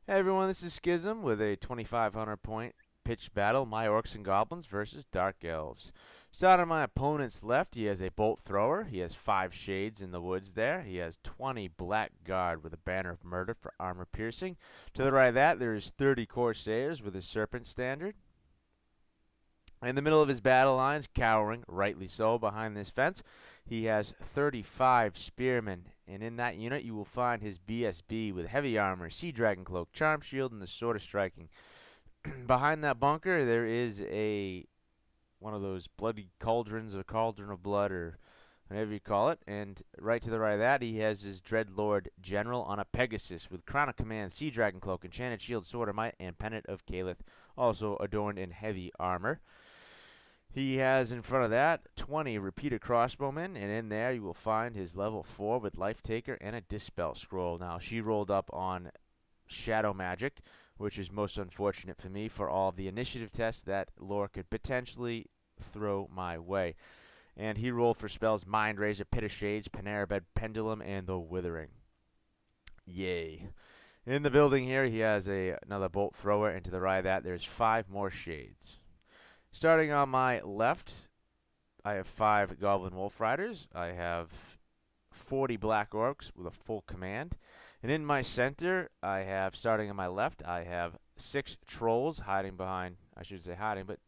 Hey everyone, this is Schism with a 2,500 point pitched battle, my Orcs and Goblins versus Dark Elves. Starting on my opponent's left, he has a Bolt Thrower. He has 5 Shades in the woods there. He has 20 Black Guard with a Banner of Murder for armor piercing. To the right of that, there is 30 Corsairs with a Serpent Standard. In the middle of his battle lines, cowering, rightly so, behind this fence, he has 35 spearmen, and in that unit you will find his BSB with heavy armor, sea dragon cloak, charm shield, and the sword of striking. Behind that bunker, there is a one of those bloody cauldrons, or cauldron of blood, or whatever you call it. And right to the right of that, he has his Dreadlord General on a Pegasus with Crown of Command, Sea Dragon Cloak, Enchanted Shield, Sword of Might, and Pennant of Calith, also adorned in heavy armor. He has in front of that 20 repeated crossbowmen, and in there you will find his level 4 with Life Taker and a Dispel Scroll. Now, she rolled up on Shadow Magic, which is most unfortunate for me for all of the initiative tests that lore could potentially throw my way. And he rolled for spells Mind Razor, Pit of Shades, Panera Bed, Pendulum, and the Withering. Yay. In the building here, he has another Bolt Thrower, and to the right of that, there's 5 more Shades. Starting on my left, I have 5 Goblin Wolf Riders. I have 40 Black Orcs with a full command. And in my center, I have, starting on my left, I have 6 Trolls hiding behind, I should say hiding, but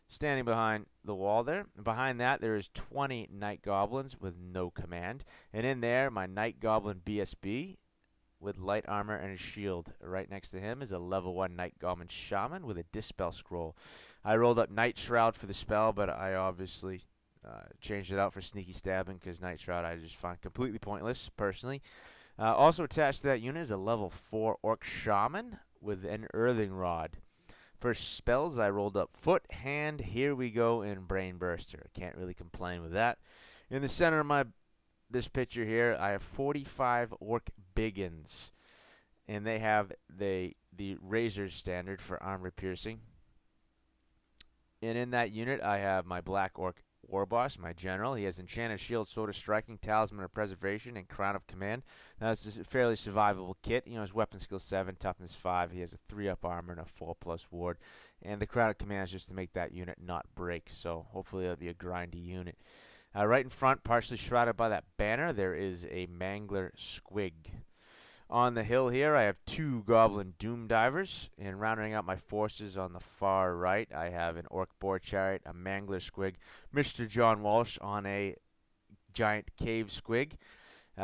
standing behind the wall there. And behind that, there is 20 Night Goblins with no command. And in there, my Night Goblin BSB with light armor and a shield. Right next to him is a level 1 Night Goblin Shaman with a Dispel Scroll. I rolled up Night Shroud for the spell, but I obviously changed it out for Sneaky Stabbing because Night Shroud I just find completely pointless, personally. Also attached to that unit is a level 4 Orc Shaman with an Earthing Rod. For spells, I rolled up Foot, Hand, Here We Go, and Brain Burster. Can't really complain with that. In the center of this picture here, I have 45 Orc Biggins, and they have the Razor Standard for armor piercing. And in that unit, I have my Black Orc Warboss, my general. He has Enchanted Shield, Sword of Striking, Talisman of Preservation, and Crown of Command. Now, this is a fairly survivable kit. You know, his weapon skill 7, toughness 5. He has a 3-up armor and a 4+ ward. And the Crown of Command is just to make that unit not break. So hopefully it'll be a grindy unit. Right in front, partially shrouded by that banner, there is a Mangler Squig. On the hill here, I have 2 Goblin Doom Divers, and rounding out my forces on the far right, I have an Orc Boar Chariot, a Mangler Squig, Mr. John Walsh on a Giant Cave Squig.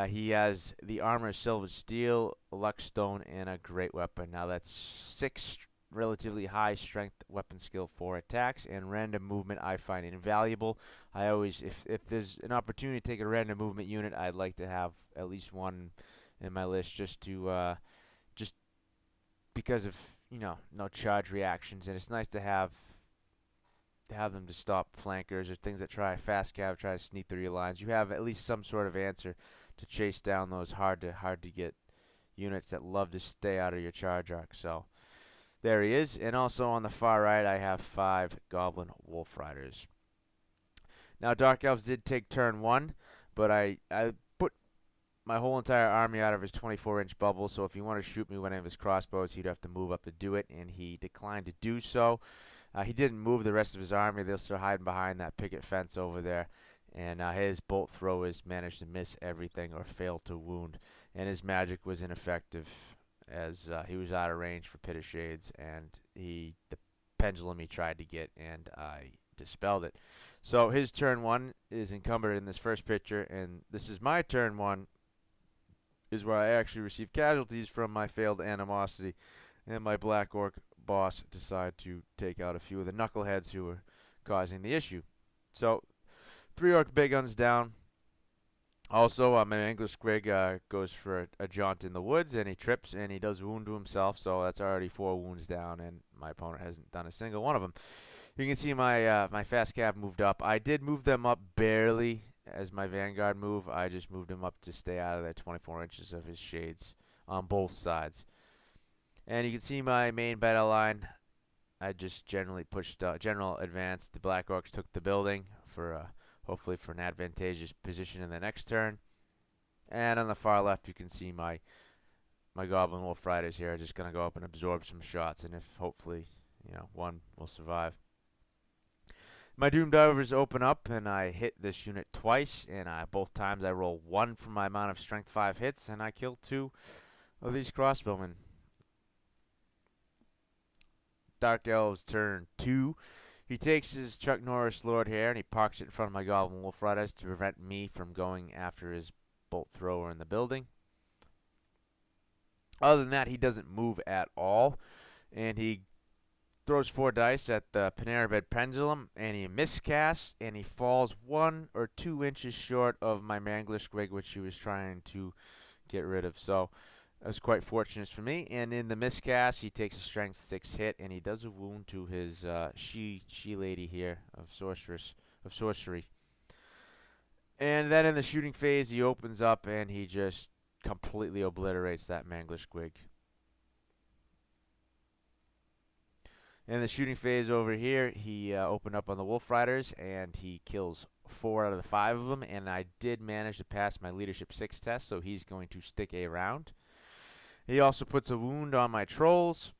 He has the armor of Silver Steel, Luckstone, and a Great Weapon. Now that's 6 relatively high strength weapon skill for attacks, and random movement I find invaluable. I always, if there's an opportunity to take a random movement unit, I'd like to have at least one in my list just because of, you know, no charge reactions, and it's nice to have them to stop flankers or things that try fast cab, try to sneak through your lines. You have at least some sort of answer to chase down those hard to get units that love to stay out of your charge arc. So there he is. And also on the far right, I have 5 Goblin Wolf Riders. Now, Dark Elves did take turn 1, but I put my whole entire army out of his 24-inch bubble, so if he wanted to shoot me with one of his crossbows, he'd have to move up to do it, and he declined to do so. He didn't move the rest of his army. They're still hiding behind that picket fence over there, and his bolt throwers managed to miss everything or fail to wound, and his magic was ineffective as he was out of range for Pit of Shades, and the pendulum he tried to get, and I dispelled it. So his turn 1 is encumbered in this first picture, and this is my turn 1, is where I actually received casualties from my failed animosity, and my Black Orc boss decided to take out a few of the knuckleheads who were causing the issue. So 3 Orc Big Guns down. Also, my English Squig goes for a jaunt in the woods, and he trips, and he does wound to himself, so that's already 4 wounds down, and my opponent hasn't done a single one of them. You can see my my fast cab moved up. I did move them up barely as my Vanguard move. I just moved him up to stay out of the 24 inches of his shades on both sides. And you can see my main battle line. I just generally pushed general advance. The Black Orcs took the building for hopefully for an advantageous position in the next turn. And on the far left, you can see my my Goblin Wolf Riders here are just going to go up and absorb some shots, and if hopefully, one will survive. My Doom Divers open up, and I hit this unit twice, and both times I roll 1 for my amount of Strength 5 hits, and I kill 2 of these crossbowmen. Dark Elves turn 2. He takes his Chuck Norris Lord here, and he parks it in front of my Goblin Wolf Riders to prevent me from going after his bolt thrower in the building. Other than that, he doesn't move at all, and he throws 4 dice at the Panera Bread Pendulum, and he miscasts, and he falls 1 or 2 inches short of my Mangler Squig, which he was trying to get rid of. So that was quite fortunate for me. And in the miscast, he takes a Strength 6 hit, and he does a wound to his she lady here of sorcery. And then in the shooting phase, he opens up, and he just completely obliterates that Mangler Squig. In the shooting phase over here, he opened up on the Wolf Riders, and he kills 4 out of the 5 of them, and I did manage to pass my Leadership 6 test, so he's going to stick around. He also puts a wound on my Trolls.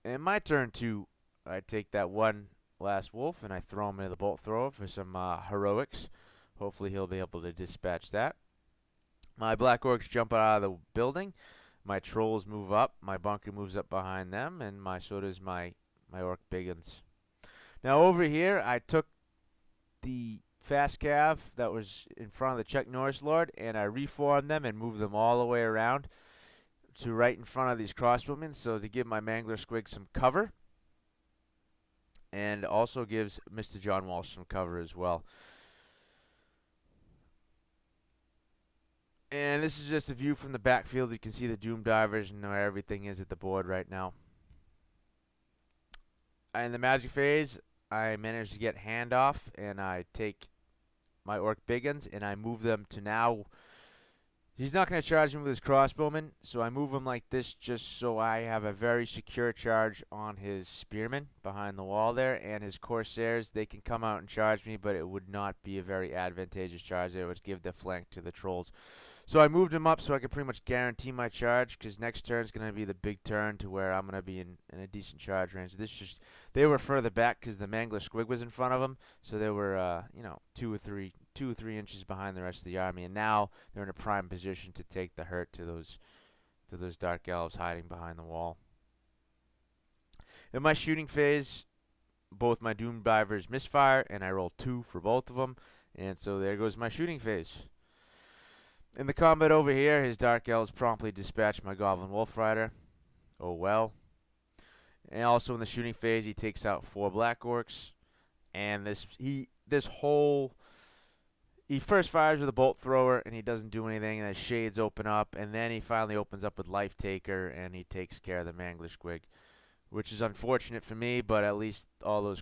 And my turn 2, I take that one last wolf, and I throw him into the bolt thrower for some heroics. Hopefully he'll be able to dispatch that. My Black Orcs jump out of the building. My Trolls move up. My bunker moves up behind them, and so does my Orc Biggins. Now over here, I took the fast cav that was in front of the Chuck Norris Lord, and I reformed them and moved them all the way around to right in front of these crossbowmen, so to give my Mangler Squig some cover, and also gives Mr. John Walsh some cover as well. And this is just a view from the backfield. You can see the Doom Divers and where everything is at the board right now. In the magic phase, I managed to get handoff, and I take my Orc Biggins, and I move them to now. He's not going to charge him with his crossbowman, so I move him like this just so I have a very secure charge on his spearmen behind the wall there, and his Corsairs, they can come out and charge me, but it would not be a very advantageous charge. It would give the flank to the Trolls. So I moved him up so I can pretty much guarantee my charge, because next turn is going to be the big turn to where I'm going to be in a decent charge range. They were further back because the Mangler Squig was in front of them, so they were 2 or 3 inches behind the rest of the army, and now they're in a prime position to take the hurt to those Dark Elves hiding behind the wall. In my shooting phase, both my Doom Divers misfire, and I roll 2 for both of them, and so there goes my shooting phase. In the combat over here, his Dark Elves promptly dispatch my Goblin Wolf Rider. Oh well. And also in the shooting phase, he takes out 4 Black Orcs, and he first fires with a bolt thrower, and he doesn't do anything, and the shades open up, and then he finally opens up with Life Taker, and he takes care of the Mangler Squig, which is unfortunate for me, but at least all those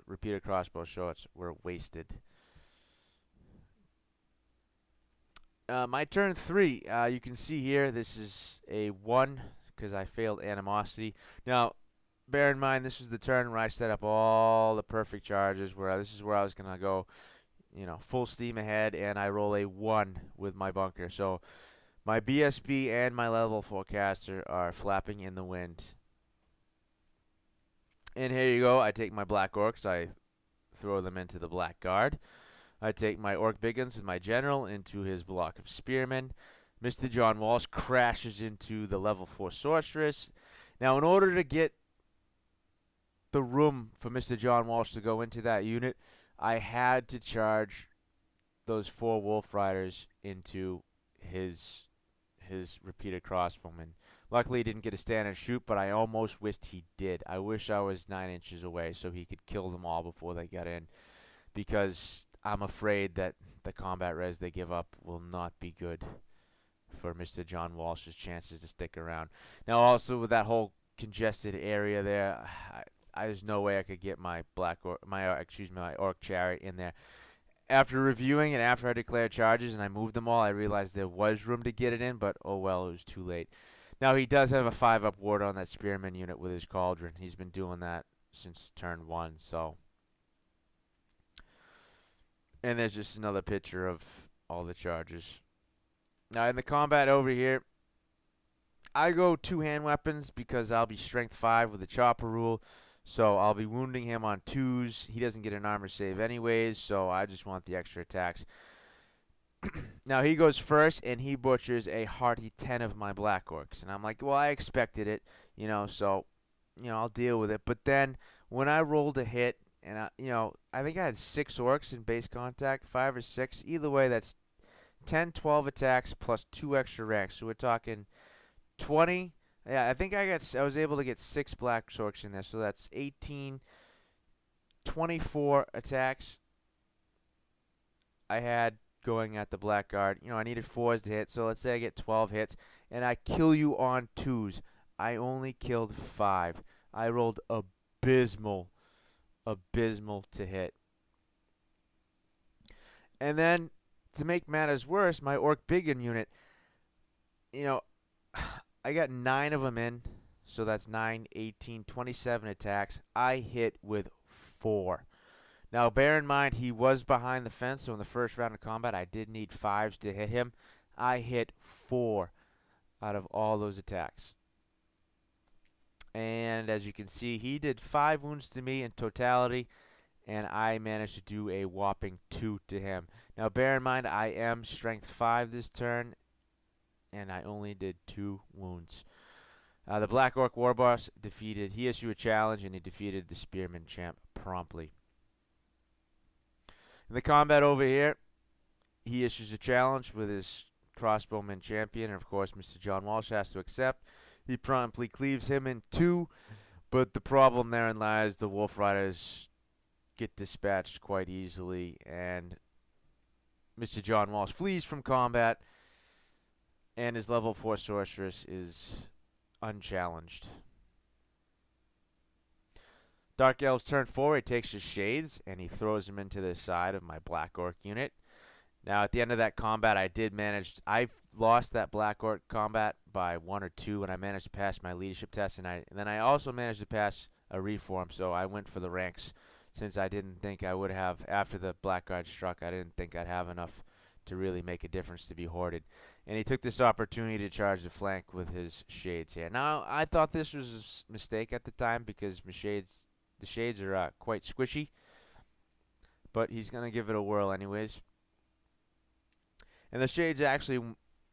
repeated crossbow shots were wasted. My turn 3, you can see here, this is a 1, because I failed Animosity. Now, bear in mind, this was the turn where I set up all the perfect charges, this is where I was going to go full steam ahead, and I roll a 1 with my bunker. So my BSB and my level forecaster are flapping in the wind. And here you go. I take my Black Orcs. I throw them into the Black Guard. I take my Orc Biggins with my General into his block of Spearmen. Mr. John Walsh crashes into the level 4 Sorceress. Now, in order to get the room for Mr. John Walsh to go into that unit, I had to charge those 4 Wolf Riders into his repeated crossbowmen. Luckily, he didn't get a stand and shoot, but I almost wished he did. I wish I was 9 inches away so he could kill them all before they got in, because I'm afraid that the combat res they give up will not be good for Mr. John Walsh's chances to stick around. Now, also with that whole congested area there, there's no way I could get my Orc Chariot in there. After reviewing and after I declared charges and I moved them all, I realized there was room to get it in, but oh well, it was too late. Now, he does have a 5-up ward on that Spearman unit with his Cauldron. He's been doing that since turn 1, so. And there's just another picture of all the charges. Now, in the combat over here, I go 2 hand weapons because I'll be strength 5 with the chopper rule. So I'll be wounding him on 2s. He doesn't get an armor save anyways, so I just want the extra attacks. Now he goes first, and he butchers a hearty 10 of my Black Orcs. And I'm like, well, I expected it, so, I'll deal with it. But then when I rolled a hit, and, I think I had 6 Orcs in base contact, 5 or 6. Either way, that's 10, 12 attacks plus 2 extra ranks. So we're talking 20. Yeah, I think I was able to get 6 Black Orcs in there. So that's 18, 24 attacks I had going at the Blackguard. I needed 4s to hit, so let's say I get 12 hits, and I kill you on 2s. I only killed 5. I rolled abysmal to hit. And then, to make matters worse, my Orc Biggin unit, I got 9 of them in, so that's 9, 18, 27 attacks. I hit with 4. Now, bear in mind, he was behind the fence, so in the first round of combat, I did need 5s to hit him. I hit 4 out of all those attacks. And as you can see, he did 5 wounds to me in totality, and I managed to do a whopping 2 to him. Now, bear in mind, I am strength 5 this turn, and I only did 2 wounds. The Black Orc Warboss defeated. He issued a challenge, and he defeated the Spearman champ promptly. In the combat over here, he issues a challenge with his crossbowman champion, and of course, Mr. John Walsh has to accept. He promptly cleaves him in 2, but the problem therein lies the Wolf Riders get dispatched quite easily, and Mr. John Walsh flees from combat, and his level 4 sorceress is unchallenged. Dark Elves turn 4, he takes his shades, and he throws them into the side of my Black Orc unit. Now, at the end of that combat, I lost that Black Orc combat by 1 or 2, and I managed to pass my leadership test, and then I also managed to pass a reform, so I went for the ranks, since I didn't think I would have, after the Blackguard struck, I didn't think I'd have enough to really make a difference to be hoarded. And he took this opportunity to charge the flank with his shades here. Now, I thought this was a mistake at the time, because the shades are quite squishy, but he's going to give it a whirl anyways. And the shades actually,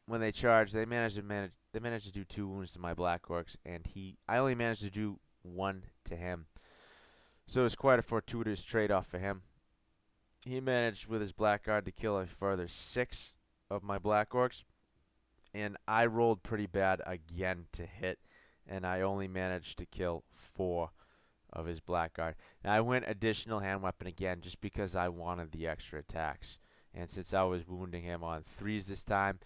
when they charge, they managed to do 2 wounds to my Black Orcs, and I only managed to do 1 to him. So it's quite a fortuitous trade-off for him. He managed with his Blackguard to kill a further 6 of my Black Orcs, and I rolled pretty bad again to hit, and I only managed to kill 4 of his Blackguard. Now I went additional hand weapon again just because I wanted the extra attacks. And since I was wounding him on 3s this time,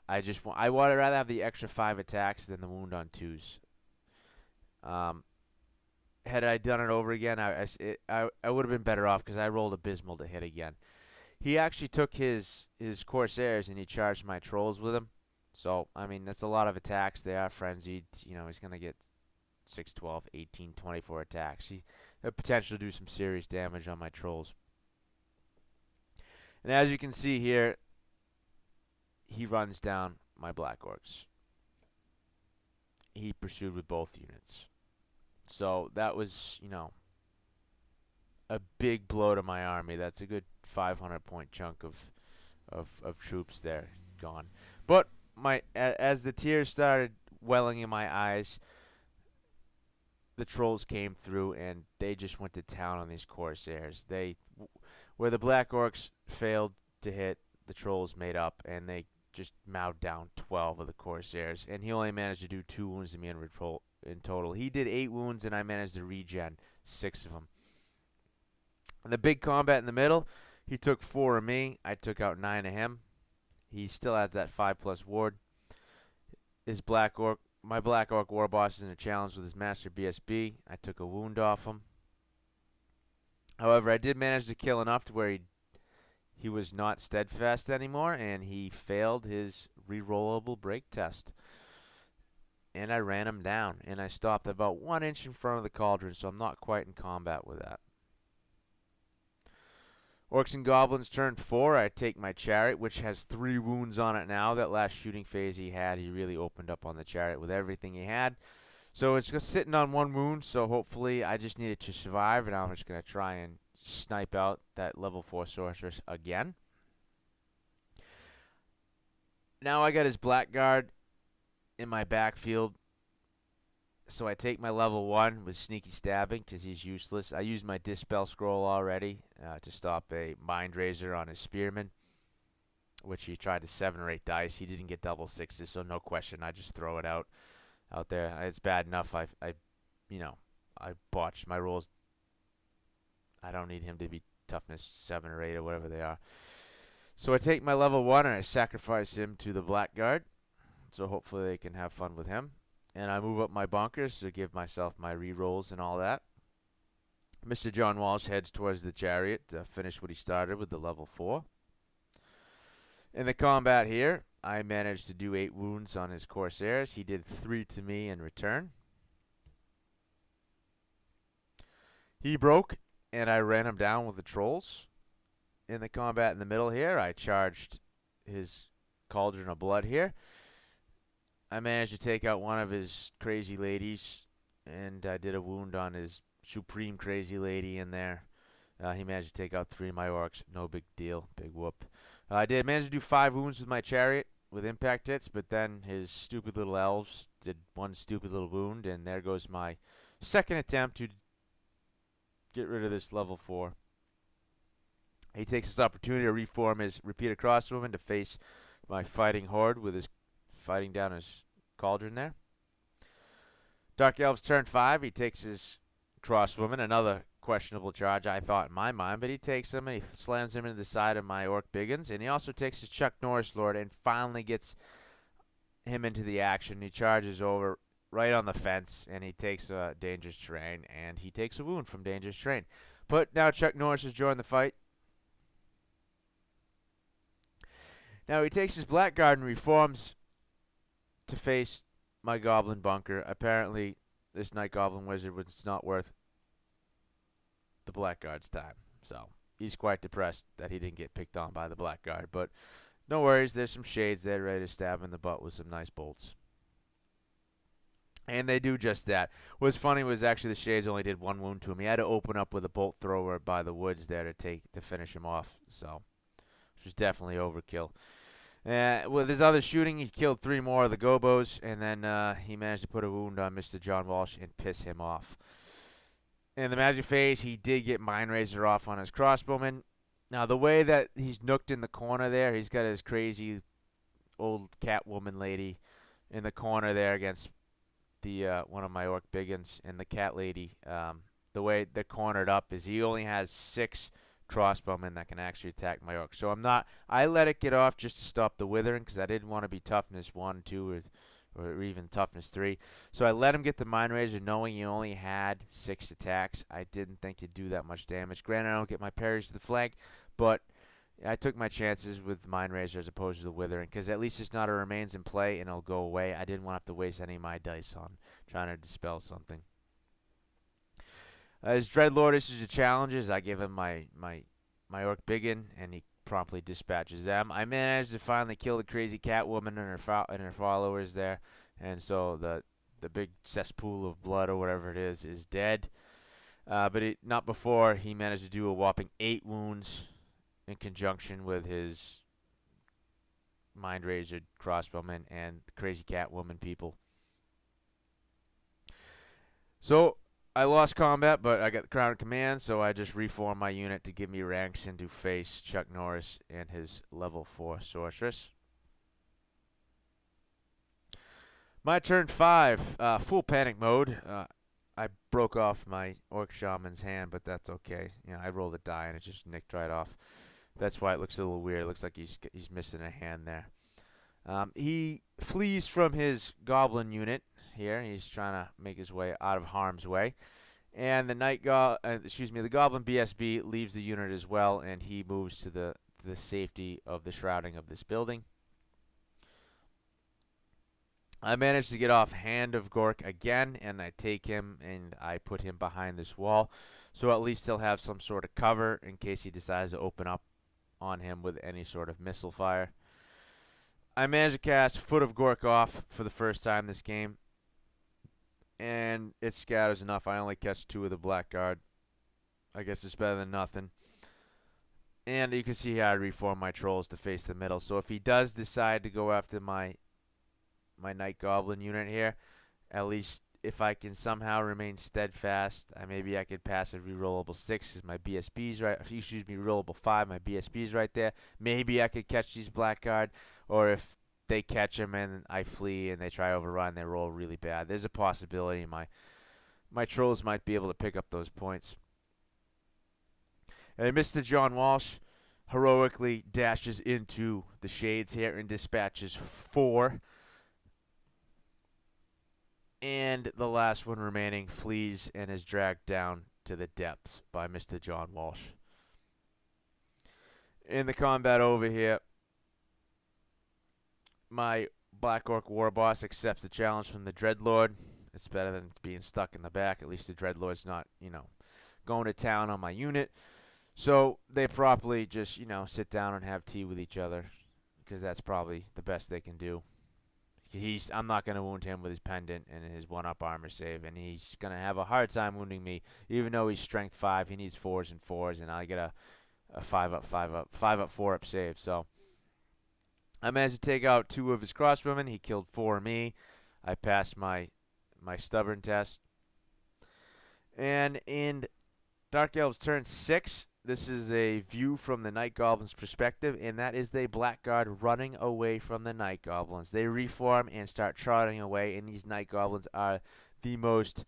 I would rather have the extra 5 attacks than the wound on 2s. Had I done it over again, I would have been better off, because I rolled abysmal to hit again. He actually took his Corsairs and he charged my Trolls with him. So, I mean, that's a lot of attacks. They are frenzied. He's going to get 6, 12, 18, 24 attacks. He has potential to do some serious damage on my Trolls. And as you can see here, he runs down my Black Orcs. He pursued with both units. So that was, a big blow to my army. That's a good 500-point chunk of troops there gone. But as the tears started welling in my eyes, the Trolls came through, and they just went to town on these Corsairs. Where the Black Orcs failed to hit, the Trolls made up, and they just mowed down 12 of the Corsairs. And he only managed to do 2 wounds to me in total. He did 8 wounds, and I managed to regen 6 of them. In the big combat in the middle, he took 4 of me. I took out 9 of him. He still has that 5+ ward. My Black Orc Warboss is in a challenge with his Master BSB. I took a wound off him. However, I did manage to kill enough to where he was not steadfast anymore, and he failed his rerollable break test. And I ran him down, and I stopped about 1 inch in front of the cauldron, so I'm not quite in combat with that. Orcs and Goblins turn 4. I take my chariot, which has 3 wounds on it now. That last shooting phase he had, he really opened up on the chariot with everything he had. So it's just sitting on 1 wound, so hopefully I just need it to survive, and I'm just going to try and snipe out that level 4 sorceress again. Now I got his Blackguard in my backfield, so I take my level 1 with sneaky stabbing because he's useless. I used my Dispel Scroll already to stop a Mind Razor on his Spearman, which he tried to 7 or 8 dice. He didn't get double 6s, so no question. I just throw it out there. It's bad enough. I botched my rolls. I don't need him to be toughness 7 or 8 or whatever they are. So I take my level 1 and I sacrifice him to the Blackguard. So hopefully they can have fun with him. And I move up my bunkers to give myself my re-rolls and all that. Mr. John Walsh heads towards the chariot to finish what he started with the level 4. In the combat here, I managed to do 8 wounds on his Corsairs. He did 3 to me in return. He broke, and I ran him down with the Trolls. In the combat in the middle here, I charged his Cauldron of Blood here. I managed to take out one of his crazy ladies, and I did a wound on his supreme crazy lady in there. He managed to take out 3 of my orcs. No big deal. Big whoop. I did manage to do 5 wounds with my chariot with impact hits, but then his stupid little elves did 1 stupid little wound, and there goes my second attempt to get rid of this level 4. He takes this opportunity to reform his repeated crossbowman to face my fighting horde with his fighting down his cauldron there. Dark Elves turn 5. He takes his crossbowman, another questionable charge I thought in my mind, but he takes him and he slams him into the side of my Orc Biggins, and he also takes his Chuck Norris Lord and finally gets him into the action. He charges over right on the fence, and he takes a dangerous terrain, and he takes a wound from dangerous terrain. But now Chuck Norris has joined the fight. Now he takes his Blackguard and reforms to face my Goblin bunker. Apparently, this Night Goblin Wizard was not worth the Blackguard's time. So he's quite depressed that he didn't get picked on by the Blackguard. But no worries, there's some shades there ready to stab in the butt with some nice bolts. And they do just that. What's funny was actually the shades only did 1 wound to him. He had to open up with a bolt thrower by the woods there to finish him off. So, which was definitely overkill. With his other shooting, he killed 3 more of the gobos, and then he managed to put a wound on Mr. John Walsh and piss him off. In the magic phase, he did get Mind Razor off on his crossbowman. Now, the way that he's nooked in the corner there, he's got his crazy old Catwoman lady in the corner there against the one of my Orc Biggins, and the cat lady. The way they're cornered up is he only has 6 crossbowmen that can actually attack my orc. So I let it get off just to stop the withering because I didn't want to be toughness 1, 2, or even toughness 3. So I let him get the Mind Razor knowing he only had 6 attacks. I didn't think he'd do that much damage. Granted, I don't get my parries to the flank, but I took my chances with Mind Razor as opposed to the withering because at least it's not a remains in play and it'll go away. I didn't want to have to waste any of my dice on trying to dispel something. His Dreadlord issues a challenges. I give him my Orc Biggin, and he promptly dispatches them. I managed to finally kill the crazy Catwoman and her followers there, and so the big cesspool of blood or whatever it is dead. But not before he managed to do a whopping 8 wounds in conjunction with his Mind Razor crossbowman and the crazy Catwoman people. So I lost combat, but I got the Crown of Command, so I just reformed my unit to give me ranks and to face Chuck Norris and his level 4 sorceress. My turn 5, full panic mode. I broke off my Orc Shaman's hand, but that's okay. You know, I rolled a die and it just nicked right off. That's why it looks a little weird. It looks like he's missing a hand there. He flees from his Goblin unit here. He's trying to make his way out of harm's way. And the the Goblin BSB leaves the unit as well, and he moves to the safety of the shrouding of this building. I managed to get off Hand of Gork again, and I take him and I put him behind this wall. So at least he'll have some sort of cover in case he decides to open up on him with any sort of missile fire. I managed to cast Foot of Gork off for the first time this game, and it scatters enough. I only catch 2 of the Blackguard. I guess it's better than nothing. And you can see how I reform my trolls to face the middle. So if he does decide to go after my Night Goblin unit here, at least if I can somehow remain steadfast, maybe I could pass a rerollable 6 because my BSB's right. Excuse me, rerollable 5, my BSB's right there. Maybe I could catch these Blackguard, or if they catch him and I flee and they try to overrun, they roll really bad. There's a possibility my trolls might be able to pick up those points. And Mr. John Walsh heroically dashes into the shades here and dispatches 4. And the last one remaining flees and is dragged down to the depths by Mr. John Walsh. In the combat over here, my Black Orc War Boss accepts the challenge from the Dreadlord. It's better than being stuck in the back. At least the Dreadlord's not, going to town on my unit. So they properly just, sit down and have tea with each other, because that's probably the best they can do. I'm not going to wound him with his pendant and his 1-up armor save, and he's going to have a hard time wounding me, even though he's strength 5. He needs 4s and 4s, and I get a 5-up, 5-up, 5-up, 4-up save. So I managed to take out 2 of his crossbowmen. He killed 4 of me. I passed my stubborn test. And in Dark Elves turn 6, this is a view from the Night Goblins' perspective, and that is the Blackguard running away from the Night Goblins. They reform and start trotting away, and these Night Goblins are the most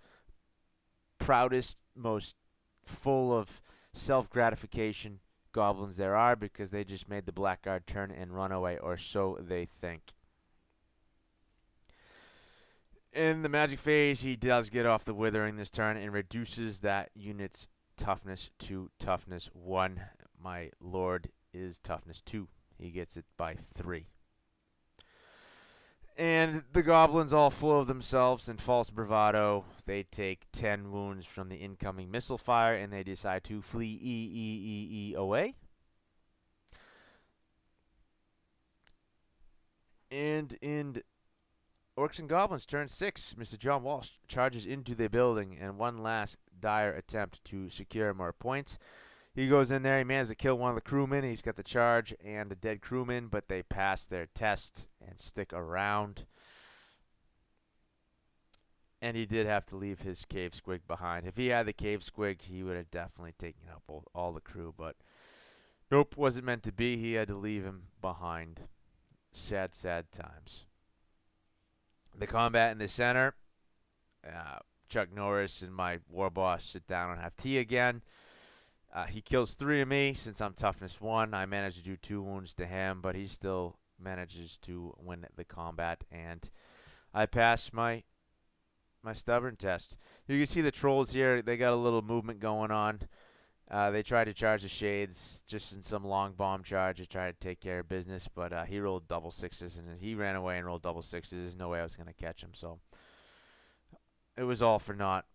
proudest, most full of self-gratification goblins there are, because they just made the Blackguard turn and run away, or so they think. In the magic phase, he does get off the Withering this turn and reduces that unit's toughness to toughness 1. My Lord is toughness 2. He gets it by 3. And the goblins, all full of themselves and false bravado, they take 10 wounds from the incoming missile fire, and they decide to flee away. And in Orcs and Goblins turn 6, Mr. John Walsh charges into the building, and one last dire attempt to secure more points. He goes in there, he manages to kill one of the crewmen. He's got the charge and a dead crewman, but they pass their test and stick around. And he did have to leave his cave squig behind. If he had the cave squig, he would have definitely taken out all the crew, but nope, wasn't meant to be. He had to leave him behind. Sad, sad times. The combat in the center, Chuck Norris and my war boss sit down and have tea again. He kills 3 of me since I'm toughness 1. I managed to do 2 wounds to him, but he still manages to win the combat, and I pass my stubborn test. You can see the trolls here. They got a little movement going on. They tried to charge the shades just in some long bomb charge to try to take care of business, but he rolled double 6s, and he ran away and rolled double 6s. There's no way I was going to catch him, so it was all for naught.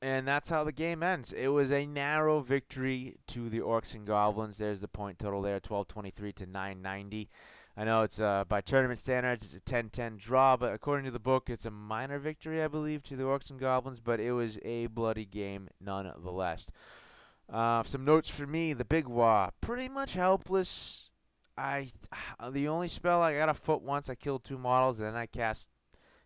And that's how the game ends. It was a narrow victory to the Orcs and Goblins. There's the point total there, 1223 to 990. I know it's by tournament standards, it's a 10-10 draw, but according to the book, it's a minor victory, I believe, to the Orcs and Goblins, but it was a bloody game nonetheless. Some notes for me. The Big Wah, pretty much helpless. The only spell, I got a foot once. I killed 2 models, and then I cast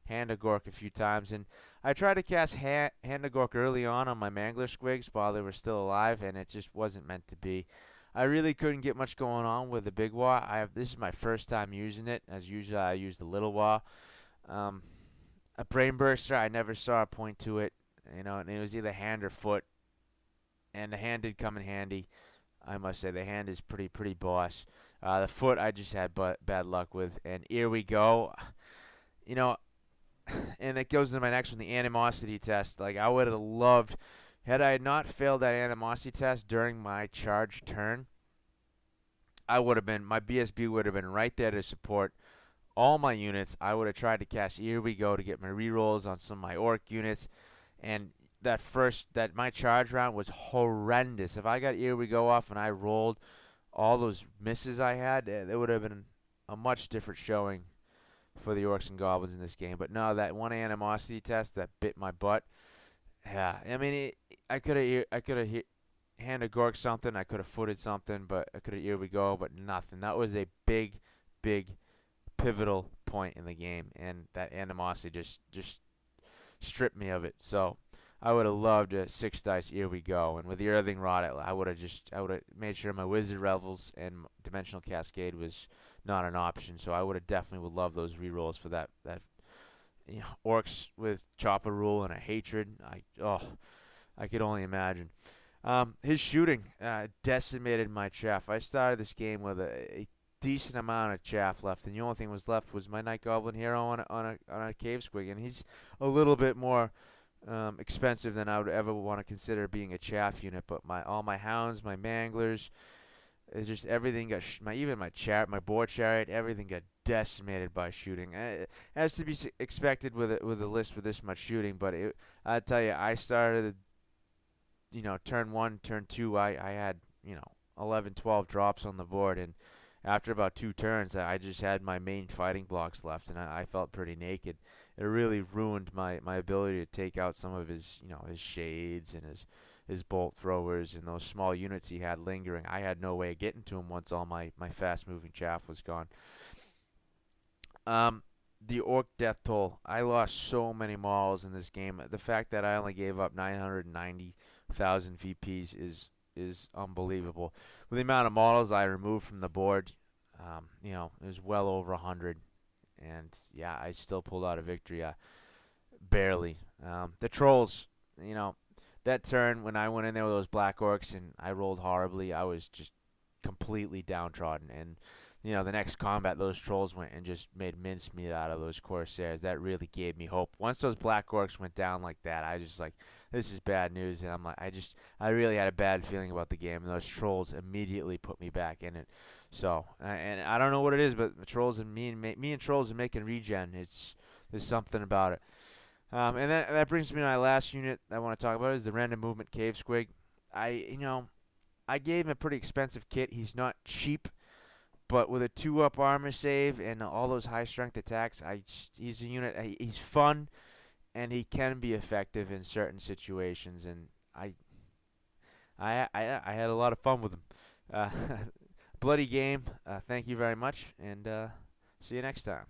Hand of Gork a few times. And I tried to cast Hand of Gork early on my Mangler Squigs while they were still alive, and it just wasn't meant to be. I really couldn't get much going on with the Big Wah. This is my first time using it. As usual, I use the Little Wah. A Brain Burster, I never saw a point to it. And it was either hand or foot. And the hand did come in handy. I must say, the hand is pretty boss. The foot, I just had bad luck with. And here we go. And it goes into my next one, the animosity test. Like, I would have loved, had I not failed that animosity test during my charge turn, my BSB would have been right there to support all my units. I would have tried to cast Here We Go to get my rerolls on some of my Orc units, and that my charge round was horrendous. If I got Here We Go off and I rolled all those misses I had, it would have been a much different showing for the Orcs and Goblins in this game. But no, that one animosity test that bit my butt. Yeah, I mean, I could have handed Gork something. I could have footed something, but I could have Here We Go, but nothing. That was a big, big pivotal point in the game, and that animosity just stripped me of it. So I would have loved a 6 dice. Here We Go, and with the Earthing Rod, I would have made sure my Wizard Revels and Dimensional Cascade was not an option. So I would have definitely would love those rerolls for that. Orcs with Chopper Rule and a hatred. I could only imagine. His shooting decimated my chaff. I started this game with a decent amount of chaff left, and the only thing was left was my Night Goblin hero on a cave squig, and he's a little bit more expensive than I would ever want to consider being a chaff unit. But all my hounds, my manglers, it's just everything got even my boar chariot, everything got decimated by shooting. As to be expected with a list with this much shooting, but I tell you, I started turn one, turn two, I had 11, 12 drops on the board, and after about 2 turns, I just had my main fighting blocks left, and I felt pretty naked. It really ruined my ability to take out some of his shades and his bolt throwers and those small units he had lingering. I had no way of getting to him once all my fast moving chaff was gone. The Orc death toll. I lost so many models in this game. The fact that I only gave up 990,000 VPs is unbelievable. With the amount of models I removed from the board, it was well over 100, and yeah, I still pulled out a victory, barely. The trolls, that turn when I went in there with those black orcs and I rolled horribly, I was just completely downtrodden. And the next combat, those trolls went and just made mincemeat out of those corsairs. That really gave me hope. Once those black orcs went down like that, I just like, this is bad news. And I'm like, I really had a bad feeling about the game. And those trolls immediately put me back in it. So, and I don't know what it is, but the trolls and me and trolls are making regen. There's something about it. And that brings me to my last unit I want to talk about is the random movement cave squig. I gave him a pretty expensive kit. He's not cheap, but with a 2-up armor save and all those high strength attacks, he's a unit. He's fun, and he can be effective in certain situations. And I had a lot of fun with him. Uh, bloody game. Thank you very much, and see you next time.